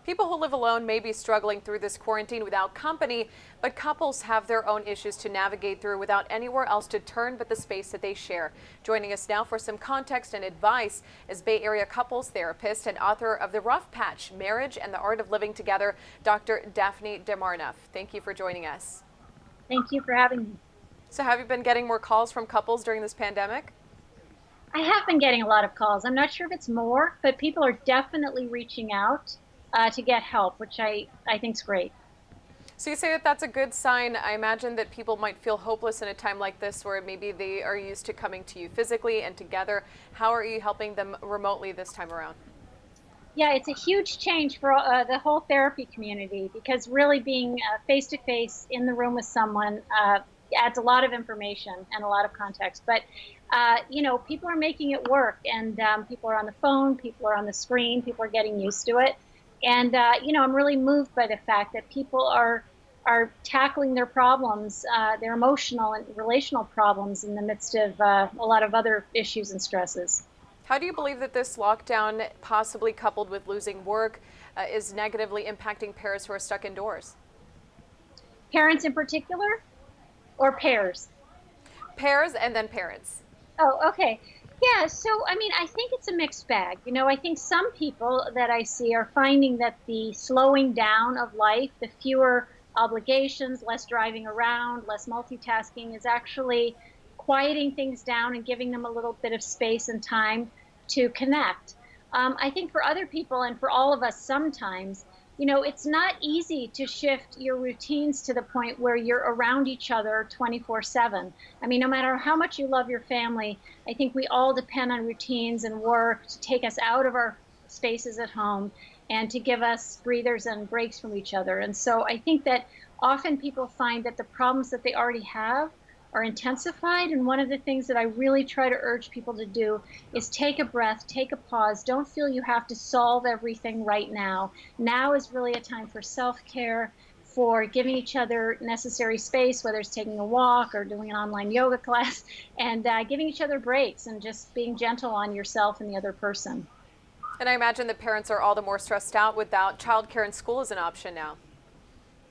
People who live alone may be struggling through this quarantine without company, but couples have their own issues to navigate through without anywhere else to turn but the space that they share. Joining us now for some context and advice is Bay Area couples therapist and author of The Rough Patch, Marriage and the Art of Living Together, Dr. Daphne Marneffe. Thank you for joining us. Thank you for having me. So have you been getting more calls from couples during this pandemic? I have been getting a lot of calls. I'm not sure if it's more, but people are definitely reaching out to get help, which I think is great. So you say that that's a good sign. I imagine that people might feel hopeless in a time like this where maybe they are used to coming to you physically and together. How are you helping them remotely this time around? Yeah, it's a huge change for the whole therapy community because really being face to face in the room with someone adds a lot of information and a lot of context. But people are making it work, and people are on the phone, people are on the screen, people are getting used to it. And I'm really moved by the fact that people are tackling their problems, their emotional and relational problems in the midst of a lot of other issues and stresses. How do you believe that this lockdown, possibly coupled with losing work, is negatively impacting parents who are stuck indoors? Parents in particular, or pairs? Pairs and then parents. Oh, okay. Yeah, so I mean, I think it's a mixed bag. I think some people that I see are finding that the slowing down of life, the fewer obligations, less driving around, less multitasking is actually quieting things down and giving them a little bit of space and time to connect. I think for other people and for all of us sometimes, it's not easy to shift your routines to the point where you're around each other 24/7. I mean, no matter how much you love your family, I think we all depend on routines and work to take us out of our spaces at home and to give us breathers and breaks from each other. And so I think that often people find that the problems that they already have are intensified. And one of the things that I really try to urge people to do is take a breath, take a pause. Don't feel you have to solve everything right now. Now is really a time for self-care, for giving each other necessary space, whether it's taking a walk or doing an online yoga class, and giving each other breaks and just being gentle on yourself and the other person. And I imagine that parents are all the more stressed out without childcare and school as an option now.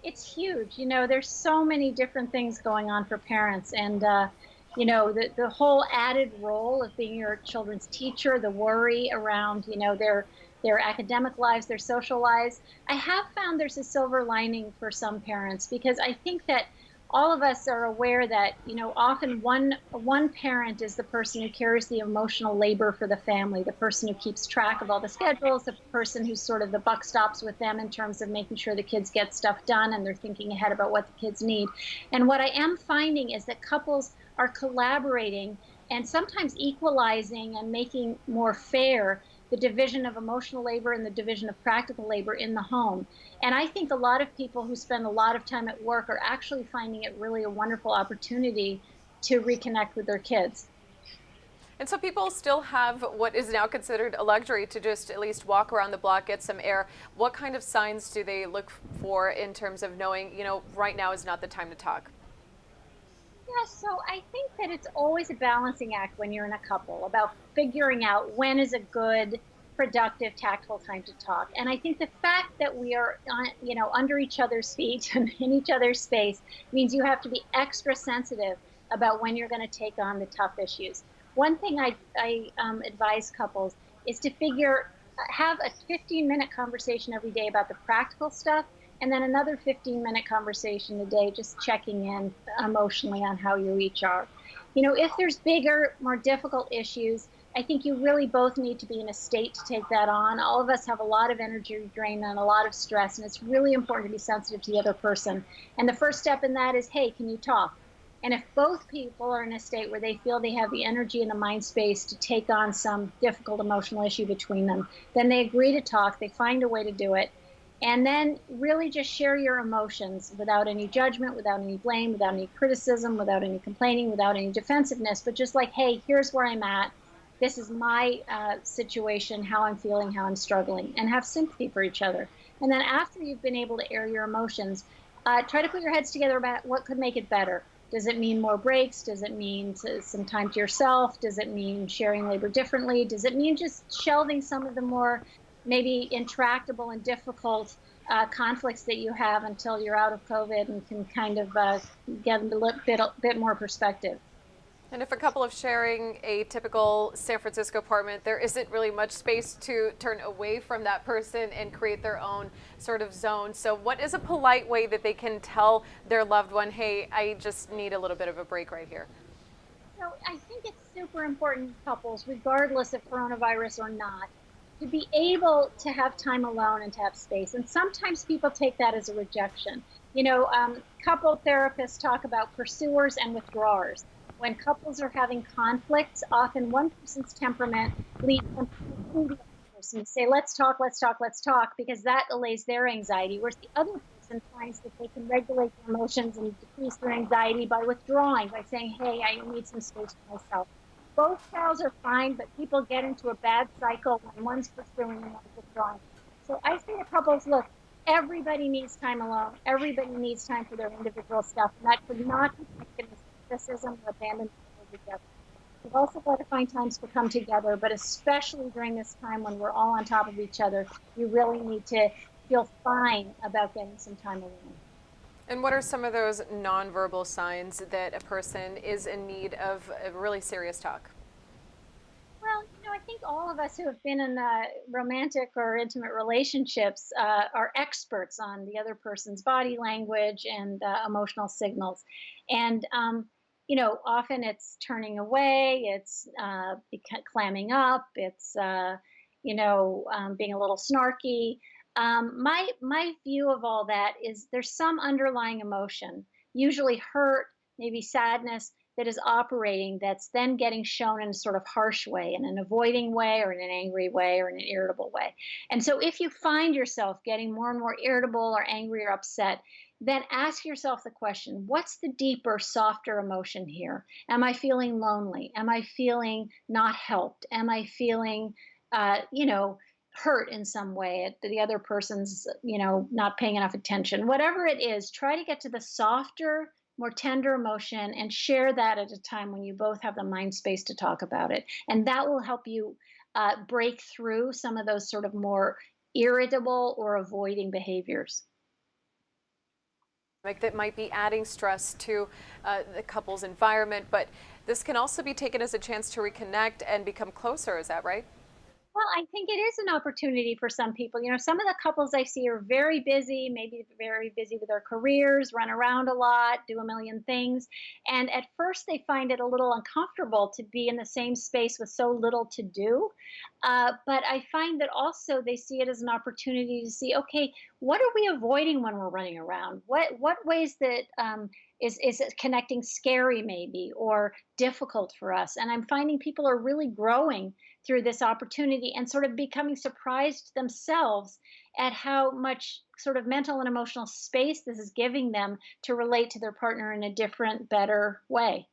It's huge. There's so many different things going on for parents, and the whole added role of being your children's teacher, the worry around their academic lives, their social lives. I have found there's a silver lining for some parents because I think that all of us are aware that often one parent is the person who carries the emotional labor for the family, the person who keeps track of all the schedules, the person who's sort of the buck stops with them in terms of making sure the kids get stuff done and they're thinking ahead about what the kids need. And what I am finding is that couples are collaborating and sometimes equalizing and making more fair the division of emotional labor and the division of practical labor in the home. And I think a lot of people who spend a lot of time at work are actually finding it really a wonderful opportunity to reconnect with their kids. And so people still have what is now considered a luxury to just at least walk around the block, get some air. What kind of signs do they look for in terms of knowing, right now is not the time to talk? Yeah, so I think that it's always a balancing act when you're in a couple about figuring out when is a good, productive, tactful time to talk. And I think the fact that we are, under each other's feet and in each other's space means you have to be extra sensitive about when you're going to take on the tough issues. One thing I advise couples is to have a 15-minute conversation every day about the practical stuff, and then another 15-minute conversation a day, just checking in emotionally on how you each are. If there's bigger, more difficult issues, I think you really both need to be in a state to take that on. All of us have a lot of energy drain and a lot of stress, and it's really important to be sensitive to the other person. And the first step in that is, hey, can you talk? And if both people are in a state where they feel they have the energy and the mind space to take on some difficult emotional issue between them, then they agree to talk, they find a way to do it. And then really just share your emotions without any judgment, without any blame, without any criticism, without any complaining, without any defensiveness, but just like, hey, here's where I'm at. This is my situation, how I'm feeling, how I'm struggling, and have sympathy for each other. And then after you've been able to air your emotions, try to put your heads together about what could make it better. Does it mean more breaks? Does it mean some time to yourself? Does it mean sharing labor differently? Does it mean just shelving some of the more maybe intractable and difficult conflicts that you have until you're out of COVID and can kind of get a bit more perspective. And if a couple is sharing a typical San Francisco apartment, there isn't really much space to turn away from that person and create their own sort of zone. So what is a polite way that they can tell their loved one, hey, I just need a little bit of a break right here? So I think it's super important in couples, regardless of coronavirus or not, to be able to have time alone and to have space. And sometimes people take that as a rejection. Couple therapists talk about pursuers and withdrawers. When couples are having conflicts, often one person's temperament leads them to pursue the other person, say, let's talk, let's talk, let's talk, because that allays their anxiety, whereas the other person finds that they can regulate their emotions and decrease their anxiety by withdrawing, by saying, hey, I need some space for myself. Both styles are fine, but people get into a bad cycle when one's pursuing and one's withdrawing. So I say to couples, look, everybody needs time alone. Everybody needs time for their individual stuff, and that should not be taken as criticism or abandonment together. We've also got to find times to come together, but especially during this time when we're all on top of each other, you really need to feel fine about getting some time alone. And what are some of those nonverbal signs that a person is in need of a really serious talk? Well, I think all of us who have been in romantic or intimate relationships are experts on the other person's body language and emotional signals. And, often it's turning away, it's clamming up, it's, being a little snarky. My view of all that is there's some underlying emotion, usually hurt, maybe sadness, that is operating that's then getting shown in a sort of harsh way, in an avoiding way, or in an angry way, or in an irritable way. And so if you find yourself getting more and more irritable or angry or upset, then ask yourself the question, what's the deeper, softer emotion here? Am I feeling lonely? Am I feeling not helped? Am I feeling, hurt in some way at the other person's, not paying enough attention? Whatever it is, try to get to the softer, more tender emotion and share that at a time when you both have the mind space to talk about it. And that will help you break through some of those sort of more irritable or avoiding behaviors. Like that might be adding stress to the couple's environment, but this can also be taken as a chance to reconnect and become closer. Is that right? Well, I think it is an opportunity for some people. Some of the couples I see are very busy, maybe very busy with their careers, run around a lot, do a million things. And at first, they find it a little uncomfortable to be in the same space with so little to do. But I find that also they see it as an opportunity to see, okay, what are we avoiding when we're running around? What ways that is it connecting scary maybe or difficult for us? And I'm finding people are really growing through this opportunity and sort of becoming surprised themselves at how much sort of mental and emotional space this is giving them to relate to their partner in a different, better way.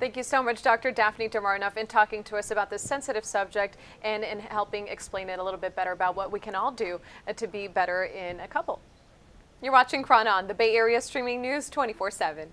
Thank you so much, Dr. Daphne Marneffe, in talking to us about this sensitive subject and in helping explain it a little bit better about what we can all do to be better in a couple. You're watching Kron on the Bay Area streaming news 24/7.